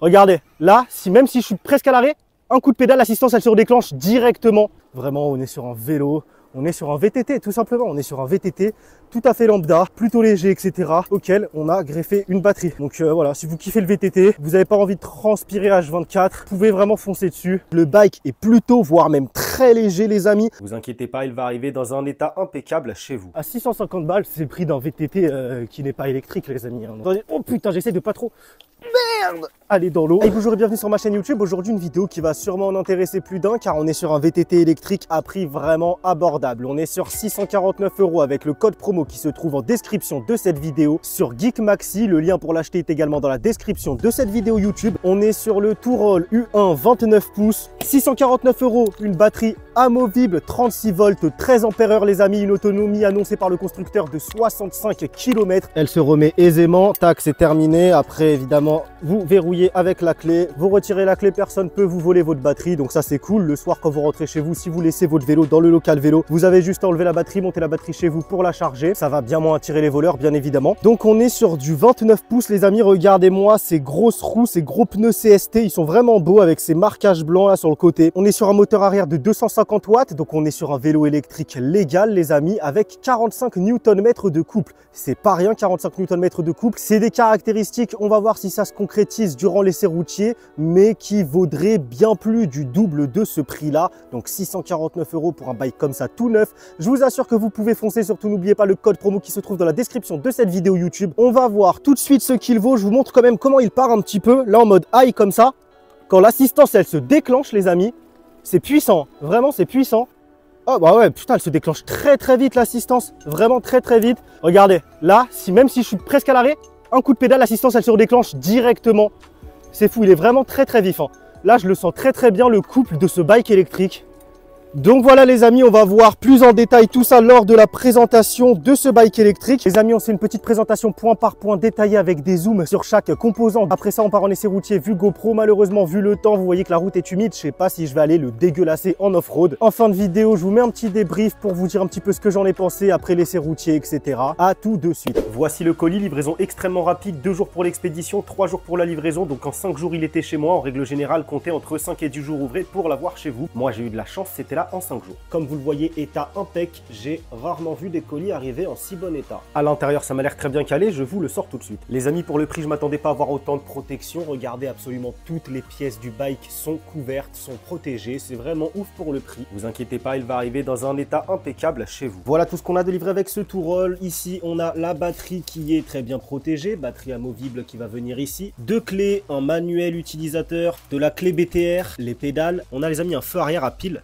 Regardez, là, même si je suis presque à l'arrêt, un coup de pédale, l'assistance, elle se redéclenche directement. Vraiment, on est sur un vélo, on est sur un VTT, tout simplement. On est sur un VTT tout à fait lambda, plutôt léger, etc. auquel on a greffé une batterie. Donc voilà, si vous kiffez le VTT, vous n'avez pas envie de transpirer H24, vous pouvez vraiment foncer dessus. Le bike est plutôt, voire même très léger, les amis. Vous inquiétez pas, il va arriver dans un état impeccable chez vous. À 650 balles, c'est le prix d'un VTT qui n'est pas électrique, les amis. Oh putain, j'essaie de pas trop... Merde! Allez dans l'eau. Hey, bonjour et bienvenue sur ma chaîne YouTube. Aujourd'hui une vidéo qui va sûrement en intéresser plus d'un car on est sur un VTT électrique à prix vraiment abordable. On est sur 649 € avec le code promo qui se trouve en description de cette vidéo sur Geek Maxi. Le lien pour l'acheter est également dans la description de cette vidéo YouTube. On est sur le Touroll U1 29 pouces, 649 €, une batterie amovible 36 volts, 13 ampères les amis, une autonomie annoncée par le constructeur de 65 km. Elle se remet aisément, tac, c'est terminé. Après évidemment, vous verrouillez avec la clé, vous retirez la clé, personne ne peut vous voler votre batterie, donc ça c'est cool. Le soir quand vous rentrez chez vous, si vous laissez votre vélo dans le local vélo, vous avez juste à enlever la batterie, monter la batterie chez vous pour la charger. Ça va bien moins attirer les voleurs, bien évidemment. Donc on est sur du 29 pouces les amis, regardez-moi ces grosses roues, ces gros pneus CST, ils sont vraiment beaux avec ces marquages blancs là sur le côté. On est sur un moteur arrière de 250 watts, donc on est sur un vélo électrique légal les amis, avec 45 Nm de couple. C'est pas rien, 45 Nm de couple. C'est des caractéristiques, on va voir si ça se concrétise durant l'essai routier, mais qui vaudrait bien plus du double de ce prix-là. Donc 649 € pour un bike comme ça tout neuf. Je vous assure que vous pouvez foncer, surtout n'oubliez pas le code promo qui se trouve dans la description de cette vidéo YouTube. On va voir tout de suite ce qu'il vaut. Je vous montre quand même comment il part un petit peu. Là en mode high comme ça. Quand l'assistance elle se déclenche les amis, c'est puissant. Vraiment c'est puissant. Oh bah ouais, putain, elle se déclenche très vite l'assistance. Vraiment très vite. Regardez, là, même si je suis presque à l'arrêt, un coup de pédale, l'assistance elle se redéclenche directement. C'est fou, il est vraiment très vif. Hein. Là, je le sens très bien le couple de ce bike électrique. Donc voilà les amis, on va voir plus en détail tout ça lors de la présentation de ce bike électrique. Les amis, on fait une petite présentation point par point détaillée avec des zooms sur chaque composant. Après ça, on part en essai routier vu GoPro. Malheureusement, vu le temps, vous voyez que la route est humide. Je sais pas si je vais aller le dégueulasser en off-road. En fin de vidéo, je vous mets un petit débrief pour vous dire un petit peu ce que j'en ai pensé après l'essai routier, etc. À tout de suite. Voici le colis, livraison extrêmement rapide. 2 jours pour l'expédition, 3 jours pour la livraison. Donc en 5 jours, il était chez moi. En règle générale, comptez entre 5 et 10 jours ouvrés pour l'avoir chez vous. Moi, j'ai eu de la chance, c'était là en 5 jours. Comme vous le voyez, état impec, j'ai rarement vu des colis arriver en si bon état. À l'intérieur, ça m'a l'air très bien calé, je vous le sors tout de suite. Les amis, pour le prix, je m'attendais pas à avoir autant de protection. Regardez, absolument toutes les pièces du bike sont couvertes, sont protégées. C'est vraiment ouf pour le prix. Vous inquiétez pas, il va arriver dans un état impeccable chez vous. Voilà tout ce qu'on a de livré avec ce Touroll. Ici, on a la batterie qui est très bien protégée, batterie amovible qui va venir ici. 2 clés, un manuel utilisateur, de la clé BTR, les pédales. On a les amis un feu arrière à pile.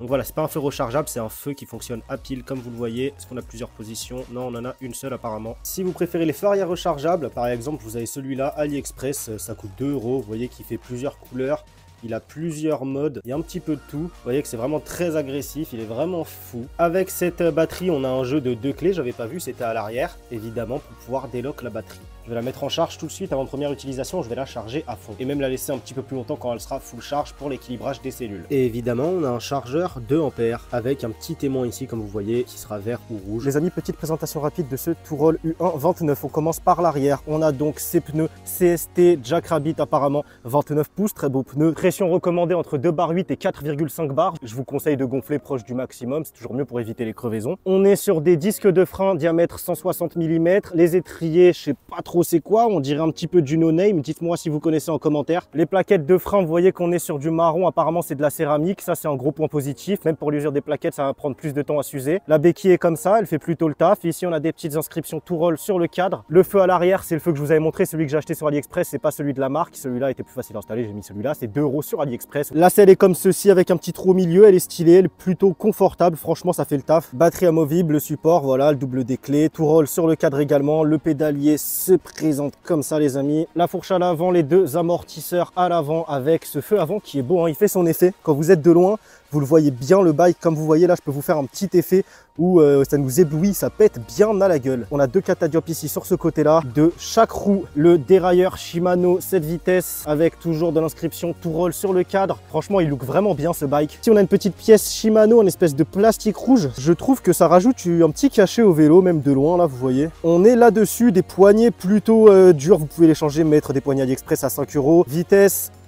Donc voilà, c'est pas un feu rechargeable, c'est un feu qui fonctionne à pile comme vous le voyez. Est-ce qu'on a plusieurs positions? Non, on en a une seule apparemment. Si vous préférez les feux arrière rechargeables, par exemple, vous avez celui-là, AliExpress, ça coûte 2 €. Vous voyez qu'il fait plusieurs couleurs. Il a plusieurs modes, il y a un petit peu de tout. Vous voyez que c'est vraiment très agressif, il est vraiment fou. Avec cette batterie, on a un jeu de 2 clés, j'avais pas vu, c'était à l'arrière, évidemment, pour pouvoir délock la batterie. Je vais la mettre en charge tout de suite avant première utilisation, je vais la charger à fond. Et même la laisser un petit peu plus longtemps quand elle sera full charge pour l'équilibrage des cellules. Et évidemment, on a un chargeur 2 ampères avec un petit aimant ici, comme vous voyez, qui sera vert ou rouge. Les amis, petite présentation rapide de ce Touroll U1 29. On commence par l'arrière. On a donc ces pneus CST Jackrabbit apparemment 29 pouces, très beau pneu. Pression recommandée entre 2,8 bar et 4,5 bars. Je vous conseille de gonfler proche du maximum, c'est toujours mieux pour éviter les crevaisons. On est sur des disques de frein diamètre 160 mm. Les étriers, je sais pas trop c'est quoi, on dirait un petit peu du no-name, dites-moi si vous connaissez en commentaire. Les plaquettes de frein, vous voyez qu'on est sur du marron, apparemment c'est de la céramique, ça c'est un gros point positif, même pour l'usure des plaquettes ça va prendre plus de temps à s'user. La béquille est comme ça, elle fait plutôt le taf. Ici on a des petites inscriptions Touroll sur le cadre. Le feu à l'arrière, c'est le feu que je vous avais montré, celui que j'ai acheté sur AliExpress, c'est pas celui de la marque, celui-là était plus facile à installer, j'ai mis celui-là, c'est 2 € sur AliExpress. La selle est comme ceci avec un petit trou au milieu, elle est stylée, elle est plutôt confortable, franchement ça fait le taf. Batterie amovible, le support, voilà, le double des clés, Touroll sur le cadre également, le pédalier se présente comme ça les amis. La fourche à l'avant, les 2 amortisseurs à l'avant avec ce feu avant qui est beau, hein, il fait son effet. Quand vous êtes de loin, vous le voyez bien le bike, comme vous voyez là, je peux vous faire un petit effet. où ça nous éblouit, ça pète bien à la gueule. On a 2 catadiopes ici sur ce côté-là. De chaque roue, le dérailleur Shimano 7 vitesses avec toujours de l'inscription Tourol sur le cadre. Franchement, il look vraiment bien ce bike. Ici, on a une petite pièce Shimano, une espèce de plastique rouge. Je trouve que ça rajoute un petit cachet au vélo, même de loin, là, vous voyez. On est là-dessus, des poignées plutôt dures. Vous pouvez les changer, mettre des poignées AliExpress à 5 €.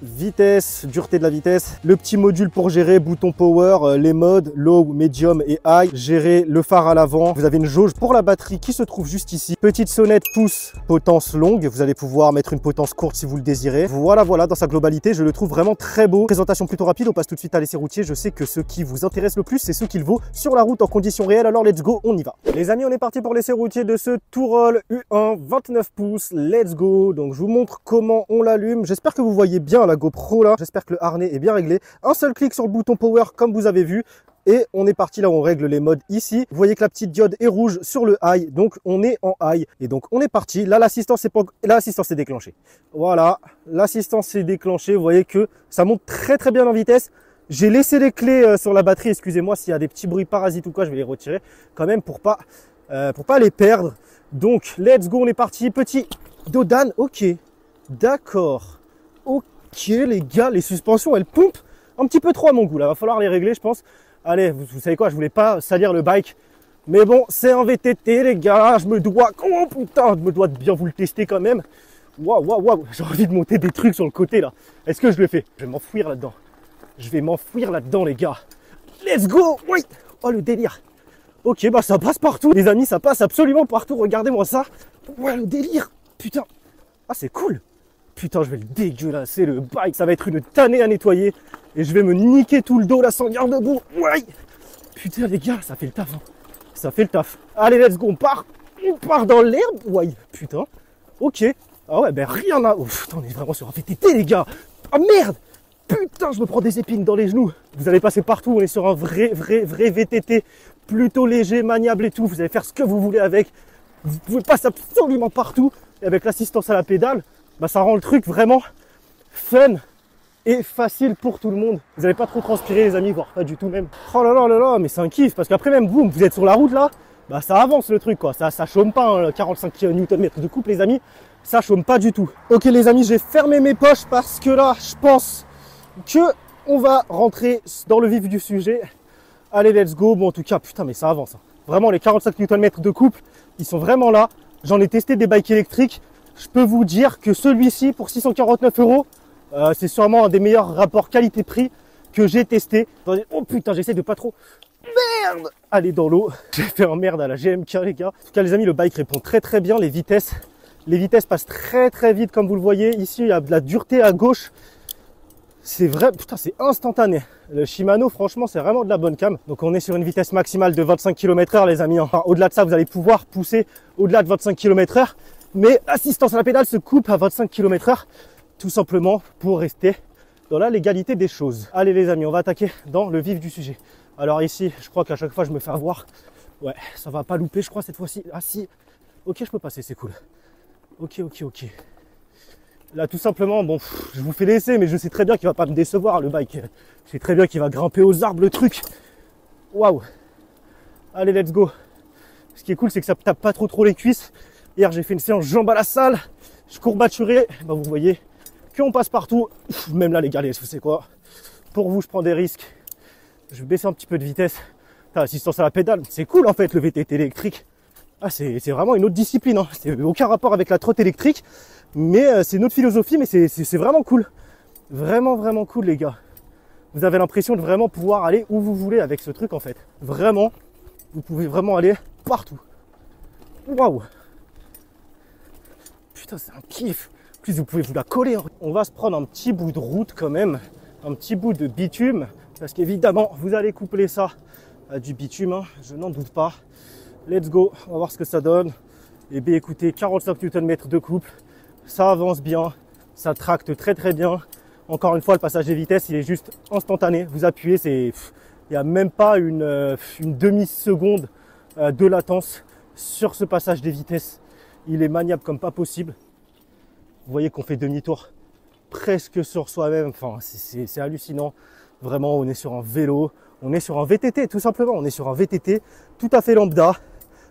Vitesse, dureté de la vitesse, le petit module pour gérer, bouton power, les modes, low, medium et high, gérer le phare à l'avant. Vous avez une jauge pour la batterie qui se trouve juste ici. Petite sonnette pouce, potence longue, vous allez pouvoir mettre une potence courte si vous le désirez. Voilà, dans sa globalité, je le trouve vraiment très beau. Présentation plutôt rapide, on passe tout de suite à l'essai routier. Je sais que ce qui vous intéresse le plus, c'est ce qu'il vaut sur la route en conditions réelles, alors let's go, on y va. Les amis, on est parti pour l'essai routier de ce Tourol U1 29 pouces, let's go. Donc je vous montre comment on l'allume, j'espère que vous voyez bien la GoPro là, j'espère que le harnais est bien réglé. Un seul clic sur le bouton power comme vous avez vu et on est parti là où on règle les modes ici. Vous voyez que la petite diode est rouge sur le high, donc on est en high et donc on est parti. Là l'assistance est déclenchée. Voilà, l'assistance est déclenchée, vous voyez que ça monte très bien en vitesse. J'ai laissé les clés sur la batterie, excusez-moi s'il y a des petits bruits parasites ou quoi, je vais les retirer quand même pour pas les perdre. Donc let's go, on est parti. Petit Dodan, ok, d'accord. Ok les gars, les suspensions elles pompent un petit peu trop à mon goût là, va falloir les régler je pense. Allez, vous savez quoi, je voulais pas salir le bike, mais bon c'est un VTT les gars, je me dois de bien vous le tester quand même. Waouh, j'ai envie de monter des trucs sur le côté là. Est-ce que je le fais? Je vais m'enfouir là-dedans. Les gars. Let's go. Oui. Oh le délire. Ok, bah ça passe partout les amis, ça passe absolument partout, regardez-moi ça. Ouais le délire, putain. Ah c'est cool. Putain, je vais le dégueulasser, le bike, ça va être une tannée à nettoyer. Et je vais me niquer tout le dos, là, sans garde-boue. Ouais. Putain, les gars, ça fait le taf. Hein. Ça fait le taf. Allez, let's go, on part dans l'herbe. Ouais, putain. Ok. Ah ouais, ben rien à... Oh, putain, on est vraiment sur un VTT, les gars. Ah merde. Putain, je me prends des épines dans les genoux. Vous allez passer partout, on est sur un vrai VTT. Plutôt léger, maniable et tout. Vous allez faire ce que vous voulez avec. Vous pouvez passer absolument partout. Et avec l'assistance à la pédale, bah ça rend le truc vraiment fun et facile pour tout le monde. Vous n'allez pas trop transpirer les amis, voire pas du tout même. Oh là, mais c'est un kiff parce qu'après même vous êtes sur la route là, bah ça avance le truc quoi, ça chôme pas, hein, 45 Nm de couple les amis, ça chôme pas du tout. Ok les amis, j'ai fermé mes poches parce que là je pense que on va rentrer dans le vif du sujet. Allez let's go, bon en tout cas putain mais ça avance. Hein. Vraiment les 45 Nm de couple, ils sont vraiment là. J'en ai testé des bikes électriques. Je peux vous dire que celui-ci, pour 649 €, c'est sûrement un des meilleurs rapports qualité-prix que j'ai testé. Oh putain, j'essaie de pas trop... Merde! Aller dans l'eau. J'ai fait un merde à la GMK, les gars. En tout cas, les amis, le bike répond très bien. Les vitesses passent très vite, comme vous le voyez. Ici, il y a de la dureté à gauche. C'est vrai, putain, c'est instantané. Le Shimano, franchement, c'est vraiment de la bonne cam. Donc, on est sur une vitesse maximale de 25 km/h, les amis. Enfin, au-delà de ça, vous allez pouvoir pousser au-delà de 25 km/h. Mais l'assistance à la pédale se coupe à 25 km/h, tout simplement pour rester dans la légalité des choses. Allez les amis, on va attaquer dans le vif du sujet. Alors ici, je crois qu'à chaque fois je me fais avoir. Ouais, ça va pas louper je crois cette fois-ci. Ah si, ok je peux passer, c'est cool. Ok. Là tout simplement, bon, je vous fais l'essai, mais je sais très bien qu'il va pas me décevoir le bike. Je sais très bien qu'il va grimper aux arbres le truc. Waouh. Allez, let's go. Ce qui est cool, c'est que ça tape pas trop les cuisses. Hier, j'ai fait une séance jambes à la salle. Je courbaturé. Bah, vous voyez qu'on passe partout. Même là, les gars, vous savez quoi? Pour vous, je prends des risques. Je vais baisser un petit peu de vitesse. T'as l'assistance à la pédale. C'est cool, en fait, le VTT électrique. Ah, c'est vraiment une autre discipline. Hein. C'est aucun rapport avec la trotte électrique. Mais c'est une autre philosophie. Mais c'est vraiment cool. Vraiment cool, les gars. Vous avez l'impression de vraiment pouvoir aller où vous voulez avec ce truc, en fait. Vraiment. Vous pouvez vraiment aller partout. Waouh. Putain, c'est un kiff. En plus, vous pouvez vous la coller. Hein. On va se prendre un petit bout de route quand même. Un petit bout de bitume. Parce qu'évidemment, vous allez coupler ça à du bitume. Hein. Je n'en doute pas. Let's go. On va voir ce que ça donne. Et bien écoutez, 45 Nm de couple. Ça avance bien. Ça tracte très bien. Encore une fois, le passage des vitesses, il est juste instantané. Vous appuyez, il n'y a même pas une demi-seconde de latence sur ce passage des vitesses. Il est maniable comme pas possible. Vous voyez qu'on fait demi-tour presque sur soi-même. Enfin, c'est hallucinant. Vraiment, on est sur un vélo. On est sur un VTT, tout simplement. On est sur un VTT tout à fait lambda,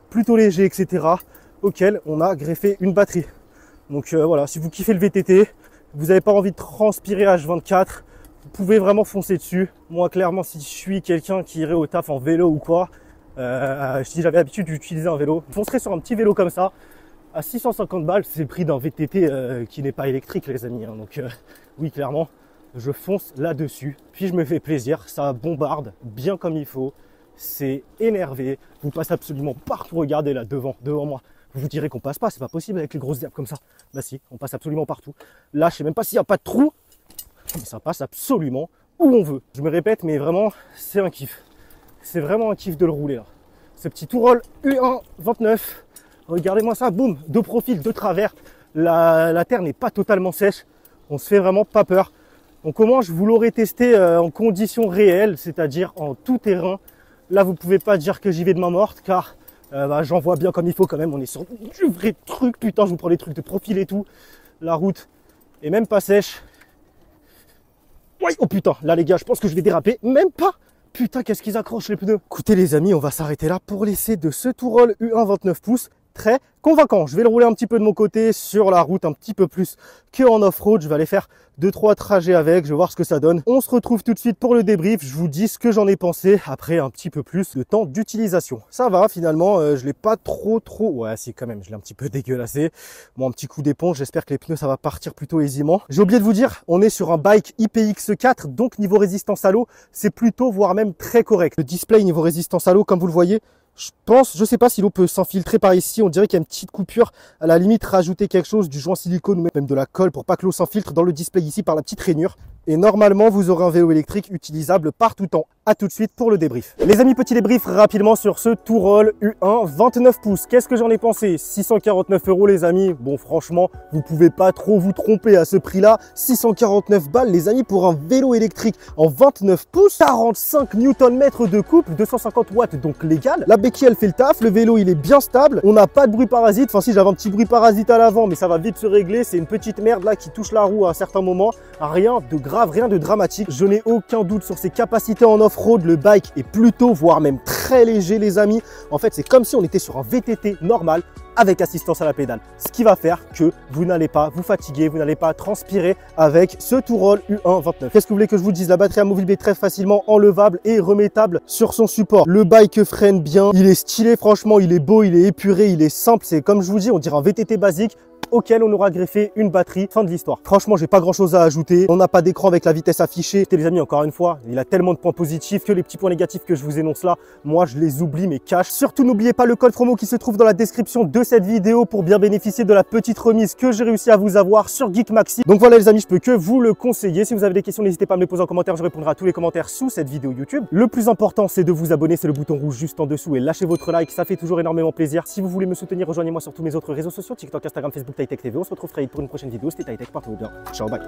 plutôt léger, etc. auquel on a greffé une batterie. Donc voilà, si vous kiffez le VTT, vous n'avez pas envie de transpirer H24, vous pouvez vraiment foncer dessus. Moi, clairement, si je suis quelqu'un qui irait au taf en vélo ou quoi, si j'avais l'habitude d'utiliser un vélo, je foncerais sur un petit vélo comme ça. À 650 balles, c'est le prix d'un VTT qui n'est pas électrique, les amis. Hein. Donc oui, clairement, je fonce là-dessus. Puis je me fais plaisir, ça bombarde bien comme il faut. C'est énervé, vous passez absolument partout. Regardez là, devant moi. Vous vous direz qu'on passe pas, c'est pas possible avec les grosses herbes comme ça. Bah si, on passe absolument partout. Là, je sais même pas s'il n'y a pas de trou, mais ça passe absolument où on veut. Je me répète, mais vraiment, c'est un kiff. C'est vraiment un kiff de le rouler là. Ce petit Touroll U1 29. Regardez-moi ça, boum, de profil, de travers. La terre n'est pas totalement sèche. On se fait vraiment pas peur. Donc au moins, je vous l'aurais testé en conditions réelles, c'est-à-dire en tout terrain. Là, vous pouvez pas dire que j'y vais de main morte, car j'en vois bien comme il faut quand même. On est sur du vrai truc, putain, je vous prends des trucs de profil et tout. La route est même pas sèche. Ouais, oh putain, là les gars, je pense que je vais déraper. Même pas. Putain, qu'est-ce qu'ils accrochent les pneus. Écoutez les amis, on va s'arrêter là pour l'essai de ce Touroll U1 29 pouces. Très convaincant. Je vais le rouler un petit peu de mon côté sur la route, un petit peu plus que en off-road. Je vais aller faire 2-3 trajets avec, je vais voir ce que ça donne. On se retrouve tout de suite pour le débrief. Je vous dis ce que j'en ai pensé après un petit peu plus de temps d'utilisation. Ça va finalement, je l'ai pas trop... Ouais, si quand même, je l'ai un petit peu dégueulassé. Bon, un petit coup d'éponge, j'espère que les pneus ça va partir plutôt aisément. J'ai oublié de vous dire, on est sur un bike IPX4, donc niveau résistance à l'eau, c'est plutôt voire même très correct. Le display niveau résistance à l'eau, comme vous le voyez, je sais pas si l'eau peut s'infiltrer par ici. On dirait qu'il y a une petite coupure. À la limite, rajouter quelque chose, du joint silicone ou même de la colle pour pas que l'eau s'infiltre dans le display ici par la petite rainure. Et normalement, vous aurez un vélo électrique utilisable par tout temps. À tout de suite pour le débrief. Les amis, petit débrief rapidement sur ce Touroll U1 29 pouces. Qu'est-ce que j'en ai pensé? 649 € les amis. Bon, franchement, vous pouvez pas trop vous tromper à ce prix-là. 649 balles les amis pour un vélo électrique en 29 pouces. 45 Nm de couple, 250 watts donc légal. La béquille elle fait le taf. Le vélo il est bien stable. On n'a pas de bruit parasite. Enfin si, j'avais un petit bruit parasite à l'avant, mais ça va vite se régler. C'est une petite merde là qui touche la roue à un certain moment. Rien de grave, rien de dramatique. Je n'ai aucun doute sur ses capacités en off-road. Le bike est plutôt, voire même très léger les amis. En fait, c'est comme si on était sur un VTT normal avec assistance à la pédale. Ce qui va faire que vous n'allez pas vous fatiguer, vous n'allez pas transpirer avec ce Touroll U1 29. Qu'est-ce que vous voulez que je vous dise? La batterie amovible est très facilement enlevable et remettable sur son support. Le bike freine bien, il est stylé franchement, il est beau, il est épuré, il est simple. C'est comme je vous dis, on dirait un VTT basique auquel on aura greffé une batterie. Fin de l'histoire. Franchement, j'ai pas grand chose à ajouter. On n'a pas d'écran avec la vitesse affichée. Et les amis, encore une fois, il a tellement de points positifs que les petits points négatifs que je vous énonce là, moi je les oublie mais cache. Surtout n'oubliez pas le code promo qui se trouve dans la description de cette vidéo pour bien bénéficier de la petite remise que j'ai réussi à vous avoir sur Geek Maxi. Donc voilà les amis, je peux que vous le conseiller. Si vous avez des questions, n'hésitez pas à me les poser en commentaire. Je répondrai à tous les commentaires sous cette vidéo YouTube. Le plus important, c'est de vous abonner. C'est le bouton rouge juste en dessous et lâchez votre like. Ça fait toujours énormément plaisir. Si vous voulez me soutenir, rejoignez-moi sur tous mes autres réseaux sociaux, TikTok, Instagram, Facebook, TiTech TV. On se retrouve très vite pour une prochaine vidéo. C'était TiTech, portez-vous bien. Ciao, bye.